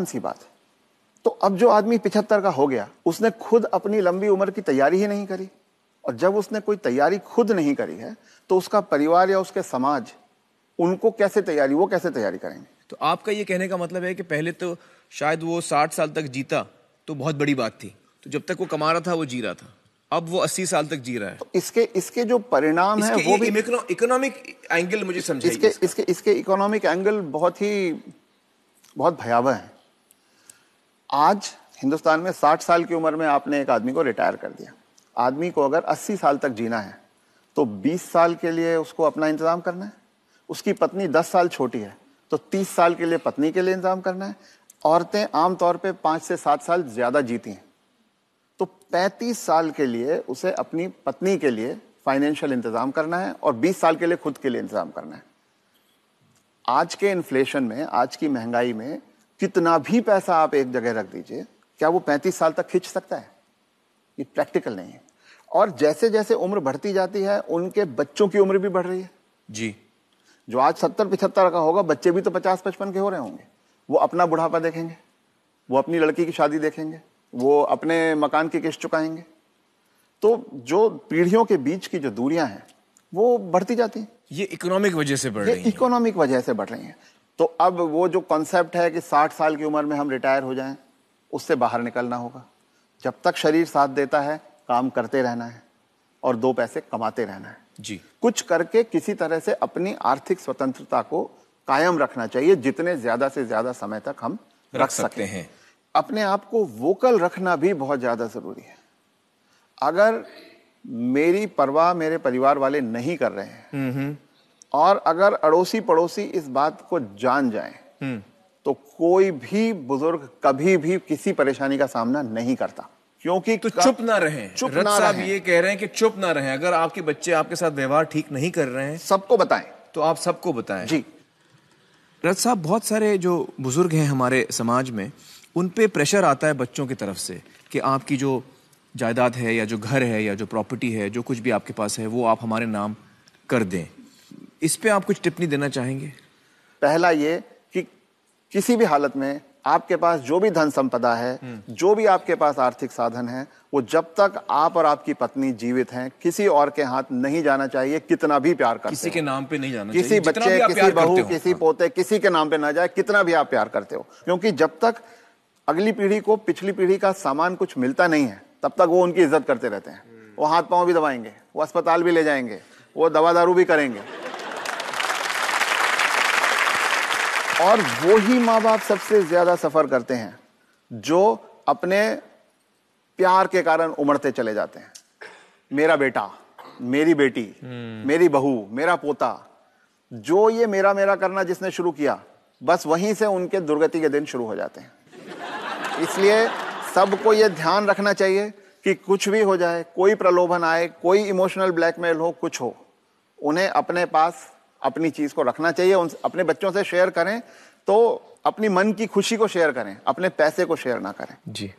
सी बात है। तो अब जो आदमी 75 का हो गया, उसने खुद अपनी लंबी उम्र की तैयारी ही नहीं करी, और जब उसने कोई तैयारी खुद नहीं करी है तो उसका परिवार या उसके समाज उनको कैसे तैयारी, वो कैसे तैयारी करेंगे? तो आपका ये कहने का मतलब है कि पहले तो शायद वो 60 साल तक जीता तो बहुत बड़ी बात थी, तो जब तक वो कमा रहा था वो जी रहा था, अब वो 80 साल तक जी रहा है। तो इसके जो परिणाम है वो भी इकोनॉमिक एंगल मुझे समझाइए। इसके इकोनॉमिक एंगल बहुत भयावह है। आज हिंदुस्तान में 60 साल की उम्र में आपने एक आदमी को रिटायर कर दिया। आदमी को अगर 80 साल तक जीना है तो 20 साल के लिए उसको अपना इंतजाम करना है। उसकी पत्नी 10 साल छोटी है तो 30 साल के लिए पत्नी के लिए इंतजाम करना है। औरतें आमतौर पे 5 से 7 साल ज्यादा जीती हैं, तो 35 साल के लिए उसे अपनी पत्नी के लिए फाइनेंशियल इंतजाम करना है और 20 साल के लिए खुद के लिए इंतजाम करना है। आज के इन्फ्लेशन में, आज की महंगाई में कितना भी पैसा आप एक जगह रख दीजिए, क्या वो 35 साल तक खींच सकता है? ये प्रैक्टिकल नहीं है। और जैसे जैसे उम्र बढ़ती जाती है उनके बच्चों की उम्र भी बढ़ रही है जी। जो आज 70-75 का होगा, बच्चे भी तो 50-55 के हो रहे होंगे। वो अपना बुढ़ापा देखेंगे, वो अपनी लड़की की शादी देखेंगे, वो अपने मकान की किस्त चुकाएंगे। तो जो पीढ़ियों के बीच की जो दूरियां हैं वो बढ़ती जाती हैं। ये इकोनॉमिक वजह से बढ़ रही है। इकोनॉमिक वजह से बढ़ रही हैं। तो अब वो जो कॉन्सेप्ट है कि 60 साल की उम्र में हम रिटायर हो जाएं, उससे बाहर निकलना होगा। जब तक शरीर साथ देता है काम करते रहना है और 2 पैसे कमाते रहना है जी। कुछ करके किसी तरह से अपनी आर्थिक स्वतंत्रता को कायम रखना चाहिए, जितने ज्यादा से ज्यादा समय तक हम रख सकते हैं। अपने आप को वोकल रखना भी बहुत ज्यादा जरूरी है। अगर मेरी परवाह मेरे परिवार वाले नहीं कर रहे हैं और अगर अड़ोसी पड़ोसी इस बात को जान जाएं तो कोई भी बुजुर्ग कभी भी किसी परेशानी का सामना नहीं करता, क्योंकि तो चुप ना रहें। रथ साहब ये कह रहे हैं कि चुप ना रहें। अगर आपके बच्चे आपके साथ व्यवहार ठीक नहीं कर रहे हैं, सबको बताएं। तो आप सबको बताएं जी। रथ साहब, बहुत सारे जो बुजुर्ग हैं हमारे समाज में, उन पे प्रेशर आता है बच्चों की तरफ से कि आपकी जो जायदाद है या जो घर है या जो प्रॉपर्टी है, जो कुछ भी आपके पास है, वो आप हमारे नाम कर दें। इस पे आप कुछ टिप्पणी देना चाहेंगे? पहला ये कि किसी भी हालत में आपके पास जो भी धन संपदा है, जो भी आपके पास आर्थिक साधन है, वो जब तक आप और आपकी पत्नी जीवित हैं किसी और के हाथ नहीं जाना चाहिए। कितना भी प्यार करते हो, किसी के नाम पे नहीं जाना किसी चाहिए। बच्चे, किसी बहू, किसी पोते, किसी के नाम पे ना जाए, कितना भी आप प्यार करते हो। क्योंकि जब तक अगली पीढ़ी को पिछली पीढ़ी का सामान कुछ मिलता नहीं है, तब तक वो उनकी इज्जत करते रहते हैं। वो हाथ पांव भी दबाएंगे, वो अस्पताल भी ले जाएंगे, वो दवा दारू भी करेंगे। और वो ही माँ बाप सबसे ज्यादा सफर करते हैं जो अपने प्यार के कारण उमड़ते चले जाते हैं। मेरा बेटा, मेरी बेटी, मेरी बहू, मेरा पोता, जो ये मेरा मेरा करना जिसने शुरू किया, बस वहीं से उनके दुर्गति के दिन शुरू हो जाते हैं। इसलिए सबको ये ध्यान रखना चाहिए कि कुछ भी हो जाए, कोई प्रलोभन आए, कोई इमोशनल ब्लैकमेल हो, कुछ हो, उन्हें अपने पास अपनी चीज को रखना चाहिए। अपने बच्चों से शेयर करें तो अपनी मन की खुशी को शेयर करें, अपने पैसे को शेयर ना करें। जी।